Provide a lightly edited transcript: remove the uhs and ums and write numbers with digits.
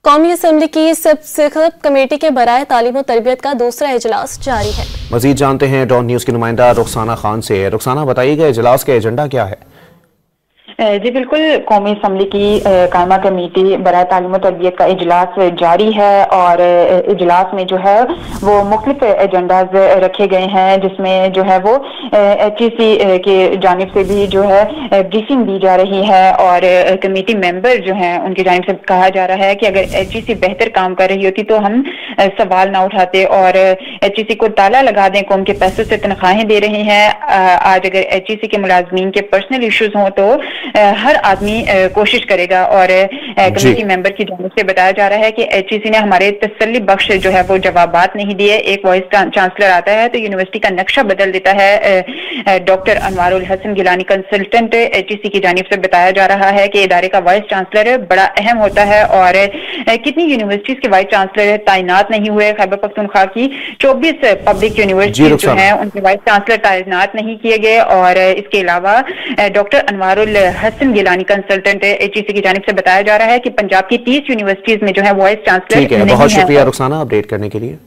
कौमी असम्बली की sub committee के बराए तालीम और तरबियत का दूसरा इजलास जारी है। मजीद जानते हैं डॉन न्यूज की नुमाइंदा रुखसाना खान से। रुखसाना, बताइएगा इजलास का एजेंडा क्या है? जी बिल्कुल, कौमी असम्बली की कायमा कमेटी बराए तालीम और तरबियत का इजलास जारी है और इजलास में जो है वो मुख्तलिफ एजेंडाज रखे गए हैं, जिसमें जो है वो HEC के जानिब से भी जो है ब्रीफिंग दी जा रही है और कमेटी मेंबर जो हैं उनकी जानिब से कहा जा रहा है कि अगर HEC बेहतर काम कर रही होती तो हम सवाल ना उठाते और HEC को ताला लगा दें, कौम के पैसों से तनख्वाहें दे रहे हैं। आज अगर HEC के मुलाजमीन के पर्सनल इश्यूज हों तो हर आदमी कोशिश करेगा और कमेटी मेंबर की जानिब से बताया जा रहा है कि HEC ने हमारे तसल्ली बख्श जो है वो जवाबात नहीं दिए। एक वाइस चांसलर आता है तो यूनिवर्सिटी का नक्शा बदल देता है। Doctor Anwarul Hasan Gilani consultant HEC की जानिब से बताया जा रहा है कि इदारे का वाइस चांसलर बड़ा अहम होता है और कितनी यूनिवर्सिटीज के वाइस चांसलर तैनात नहीं हुए। खैबर पख्तूनख्वा की 24 पब्लिक यूनिवर्सिटीज जो है उनके वाइस चांसलर तैनात नहीं किए गए और इसके अलावा doctor Anwarul Hasan Gilani consultant HEC की जानिब से बताया जा रहा है कि पंजाब की 30 यूनिवर्सिटीज में जो है वाइस चांसलर नहीं है। बहुत शुक्रिया रुखसाना अपडेट करने के लिए।